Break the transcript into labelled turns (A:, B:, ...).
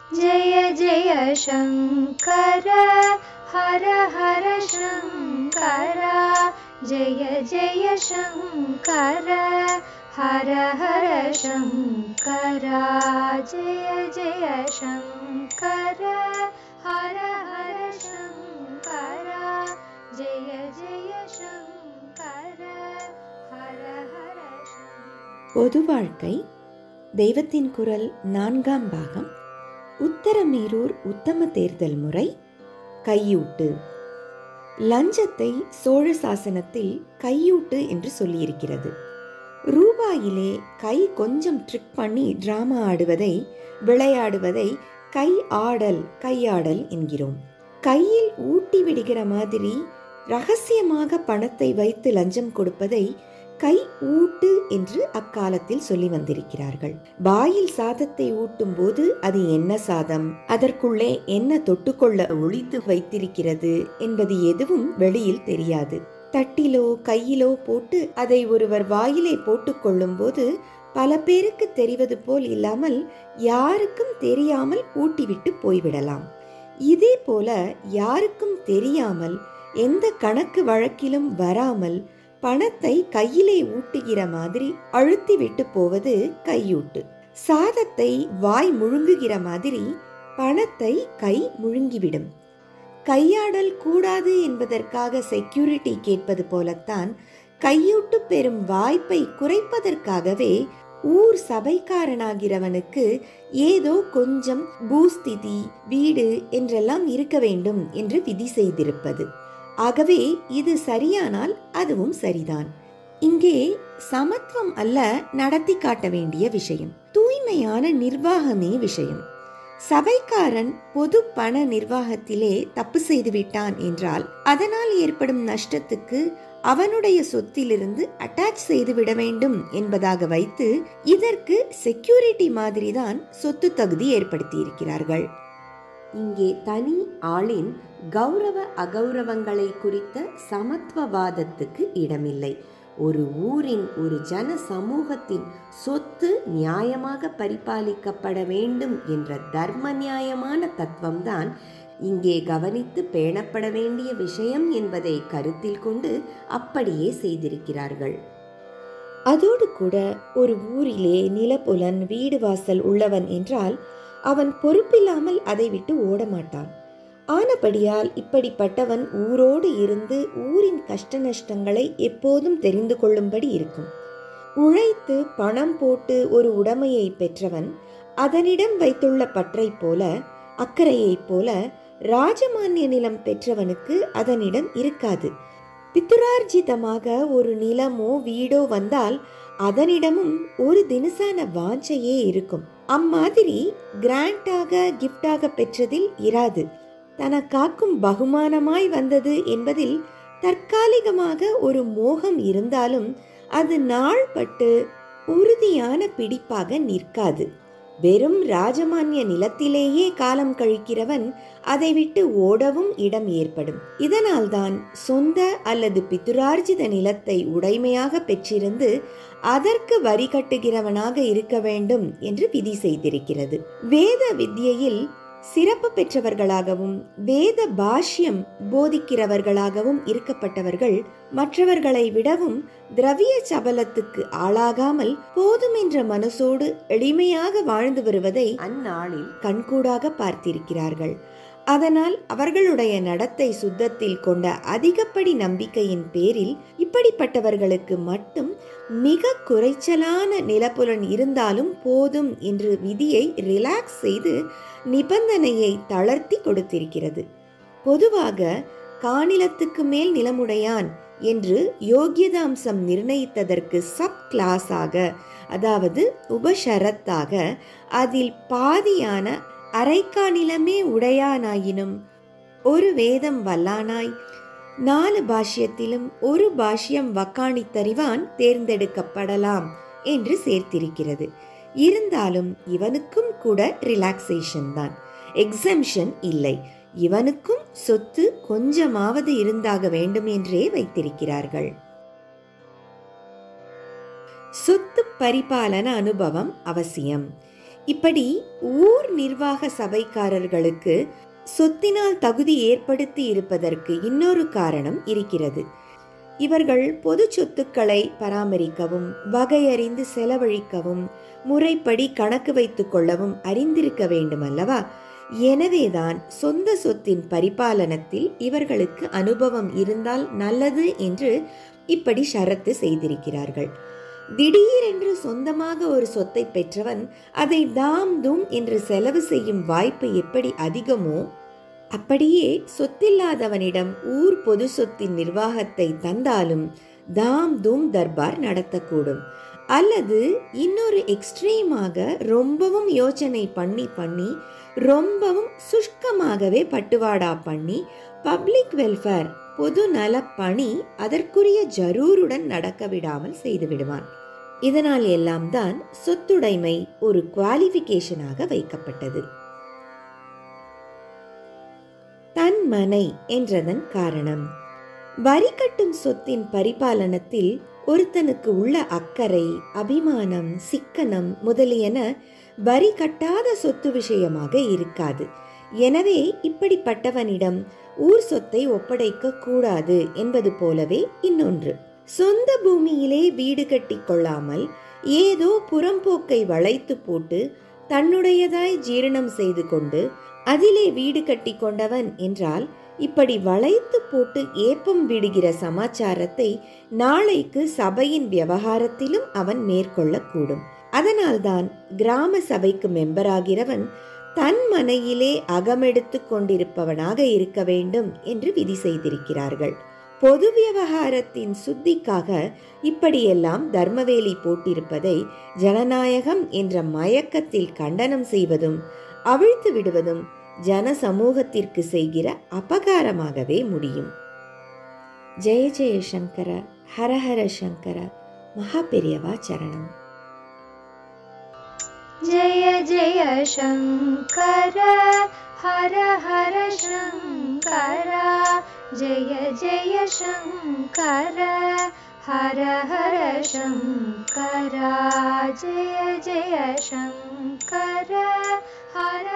A: जय जय शङ्कर हर हर शङ्कर जय जय शङ्कर हर हर शङ्कर जय जय शङ्कर हर हर शङ्कर जय जय शङ्कर हर हर शङ्कर.
B: பொது வாழ்க்கை தெய்வத்தின் குரல் 4ஆம் பாகம். உத்தரமேரூர் உத்தம தேர்தல் முறை. கையூட்டு. லஞ்சத்தை சோழ சாசனத்தில் கையூட்டு என்று சொல்லியிருக்கிறது. ரூபாயிலே கை கொஞ்சம் ட்ரிக் பண்ணி டிராமா ஆடுவதை, விளையாடுவதை கையாடல் என்கிறோம். கையில் ஊட்டி விடுகிற மாதிரி ரகசியமாக பணத்தை வைத்து லஞ்சம் கொடுப்பதை கை ஊட்டு என்று அக்காலத்தில் சொல்லி வந்திருக்கிறார்கள். வாயில் சாதத்தை ஊட்டும் போது அது என்ன சாதம், அதற்குள்ளே என்ன தொட்டுக்கொள்ள ஒளித்து வைத்திருக்கிறது என்பது எதுவும் வெளியில் தெரியாது. தட்டிலோ கையிலோ போட்டு அதை ஒருவர் வாயிலே போட்டுக் கொள்ளும் போது பல பேருக்கு தெரிவது போல் இல்லாமல் யாருக்கும் தெரியாமல் ஊட்டிவிட்டு போய்விடலாம். இதே போல யாருக்கும் தெரியாமல் எந்த கணக்கு வழக்கிலும் வராமல் பணத்தை கையிலே ஊட்டுகிற மாதிரி அழுத்தி விட்டு போவது கையூட்டு. சாதத்தை வாய் முழுங்குகிற மாதிரி பணத்தை கை முழுங்கிவிடும். கையாடல் கூடாது என்பதற்காக செக்யூரிட்டி கேட்பது போலத்தான் கையூட்டு பெறும் வாய்ப்பை குறைப்பதற்காகவே ஊர் சபைக்காரனாகிறவனுக்கு ஏதோ கொஞ்சம் பூஸ்திதி, வீடு என்றெல்லாம் இருக்க வேண்டும் என்று விதி செய்திருப்பது. ஆகவே இது சரியானால் அதுவும் சரிதான். இங்கே சமத்துவம் அல்ல நடத்தி காட்ட வேண்டிய விஷயம், தூய்மையான நிர்வாகமே விஷயம். சபைக்காரன் பொது பண நிர்வாகத்திலே தப்பு செய்து விட்டான் என்றால் அதனால் ஏற்படும் நஷ்டத்துக்கு அவனுடைய சொத்திலிருந்து அட்டாச் செய்து விட வேண்டும் என்பதாக வைத்து இதற்கு செக்யூரிட்டி மாதிரிதான் சொத்து தகுதி ஏற்படுத்தி இருக்கிறார்கள். இங்கே தனி ஆளின் கௌரவ அகௌரவங்களை குறித்த சமத்துவவாதத்துக்கு இடமில்லை. ஒரு ஊரின், ஒரு ஜன சமூகத்தின் சொத்து நியாயமாக பரிபாலிக்கப்பட வேண்டும் என்ற தர்ம நியாயமான தத்துவம்தான் இங்கே கவனித்து பேணப்பட வேண்டிய விஷயம் என்பதை கருத்தில் கொண்டு அப்படியே செய்திருக்கிறார்கள். அதோடு கூட ஒரு ஊரிலே நிலப்புலன், வீடு வாசல் உள்ளவன் என்றால் அவன் பொறுப்பில்லாமல் அதை விட்டு ஓடமாட்டான். ஆனபடியால் இப்படிப்பட்டவன் ஊரோடு இருந்து ஊரின் கஷ்ட நஷ்டங்களை எப்போதும் தெரிந்து கொள்ளும்படி இருக்கும். உழைத்து பணம் போட்டு ஒரு உடைமையை பெற்றவன் அதனிடம் வைத்துள்ள பற்றை போல, அக்கறையை போல ராஜமானிய நிலம் பெற்றவனுக்கு அதனிடம் இருக்காது. பித்துரார்ஜிதமாக ஒரு நிலமோ வீடோ வந்தால் அதனிடமும் ஒரு தினசான வாஞ்சையே இருக்கும். அம்மாதிரி கிராண்டாக கிஃப்டாக பெற்றதில் இராது. தனக்காக்கும் பகுமானமாய் வந்தது என்பதில் தற்காலிகமாக ஒரு மோகம் இருந்தாலும் அது நாள்பட்டு உறுதியான பிடிப்பாக நிற்காது. வெறும் ராஜமானிய நிலத்திலேயே காலம் கழிக்கிறவன் அதை விட்டு ஓடவும் இடம் ஏற்படும். இதனால்தான் சொந்த அல்லது பித்துரார்ஜித நிலத்தை உடைமையாக பெற்றிருந்து அதற்கு வரி கட்டுகிறவனாக இருக்க வேண்டும் என்று விதி செய்திருக்கிறது. வேத வித்யையில் சிறப்பு பெற்றவர்களாகவும் வேத பாஷ்யம் போதிக்கிறவர்களாகவும் இருக்கப்பட்டவர்கள் மற்றவர்களை விடவும் திரவிய சபலத்துக்கு ஆளாகாமல் போதுமென்ற மனசோடு எளிமையாக வாழ்ந்து வருவதை அந்நாளில் கண்கூடாக பார்த்திருக்கிறார்கள். அதனால் அவர்களுடைய நடத்தை சுத்தத்தில் கொண்ட அதிகப்படி நம்பிக்கையின் பேரில் இப்படிப்பட்டவர்களுக்கு மட்டும் மிக குறைச்சலான நிலப்புலன் இருந்தாலும் போதும் என்று விதியை ரிலாக்ஸ் செய்து நிபந்தனையை தளர்த்தி கொடுத்திருக்கிறது. பொதுவாக காணிலத்துக்கு மேல் நிலமுடையான் என்று யோகியதாம்சம் நிர்ணயித்ததற்கு சப் கிளாஸாக, அதாவது உபஷரத்தாக, அதில் பாதியான அரைக்காநிலமே உடையானாயினும் ஒரு வேதம் வல்லானாய் 4 பாஷ்யத்திலும் ஒரு பாஷ்யம் வக்காணித்தறிவான் தேர்ந்தெடுக்கப்படலாம் என்று சேர்த்திருக்கிறது. இருந்தாலும் இவனுக்கும் கூட ரிலாக்ஸேஷன் தான், எக்ஸம்ஷன் இல்லை. இவனுக்கும் சொத்து கொஞ்சமாவது இருந்தாக வேண்டும் என்றே வைத்திருக்கிறார்கள். சொத்து பரிபாலன அனுபவம் அவசியம். இப்படி ஊர் நிர்வாக சபைக்காரர்களுக்கு சொத்தினால் தகுதி ஏற்படுத்தி இருப்பதற்கு இன்னொரு காரணம் இருக்கிறது. இவர்கள் பொது சொத்துக்களை பராமரிக்கவும் வகையறிந்து செலவழிக்கவும் முறைப்படி கணக்கு வைத்துக் கொள்ளவும் அறிந்திருக்க வேண்டும் அல்லவா? எனவேதான் சொந்த சொத்தின் பரிபாலனத்தில் இவர்களுக்கு அனுபவம் இருந்தால் நல்லது என்று இப்படி ஷரத்து செய்திருக்கிறார்கள். திடீரென்று சொந்தமாக ஒரு சொத்தை பெற்றவன் அதை தாம் தூம் என்று செலவு செய்யும் வாய்ப்பு எப்படி அதிகமோ அப்படியே சொத்தில்லாதவனிடம் ஊர் பொது சொத்தின் நிர்வாகத்தை தந்தாலும் தாம் தூம் தர்பார் நடத்தக்கூடும். அல்லது இன்னொரு எக்ஸ்ட்ரீமாக ரொம்பவும் யோசனை பண்ணி ரொம்பவும் சுஷ்கமாகவே பட்டுவாடா பண்ணி பப்ளிக் வெல்ஃபேர் பொது நல பணி அதற்குரிய ஜரூருடன் நடக்க விடாமல் செய்து விடுவான். இதனால் எல்லாம் தான் சொத்துடைமை ஒரு குவாலிஃபிகேஷனாக வைக்கப்பட்டது. தன்மனை என்றதன் காரணம் வரி கட்டும் சொத்தின் பரிபாலனத்தில் ஒருத்தனுக்கு உள்ள அக்கறை, அபிமானம், சிக்கனம் முதலியன வரி கட்டாத சொத்து விஷயமாக இருக்காது. எனவே இப்படிப்பட்டவனிடம் ஊர் சொத்தை ஒப்படைக்க கூடாது என்பது போலவே இன்னொன்று, சொந்த பூமியிலே வீடு கட்டி கொள்ளாமல் ஏதோ புறம்போக்கை வளைத்து போட்டு தன்னுடையதாய் ஜீரணம் செய்து கொண்டு அதிலே வீடு கட்டி கொண்டவன் என்றால் இப்படி வளைத்து போட்டு ஏப்பம் விடுகிற சமாச்சாரத்தை நாளைக்கு சபையின் விவகாரத்திலும் அவன் மேற்கொள்ளக்கூடும். அதனால்தான் கிராம சபைக்கு மெம்பராகிறவன் தன் மனையிலே அகமெடுத்து கொண்டிருப்பவனாக இருக்க வேண்டும் என்று விதி செய்திருக்கிறார்கள். பொது விவகாரத்தின் சுத்திக்காக இப்படியெல்லாம் தர்மவேலி போட்டிருப்பதை ஜனநாயகம் என்ற மயக்கத்தில் கண்டனம் செய்வதும் அவிழ்த்து விடுவதும் ஜன சமூகத்திற்கு செய்கிற அபகாரமாகவே முடியும். ஜெய ஜெய சங்கர, ஹரஹர சங்கர, மகா பெரியவா சரணம்.
A: ஜெய ஜெய சங்கர, ஹர ஹர சங்கர, ஜெய ஜெய சங்கர, ஹர ஹர சங்கர, ஜெய ஜெய சங்கர, ஹர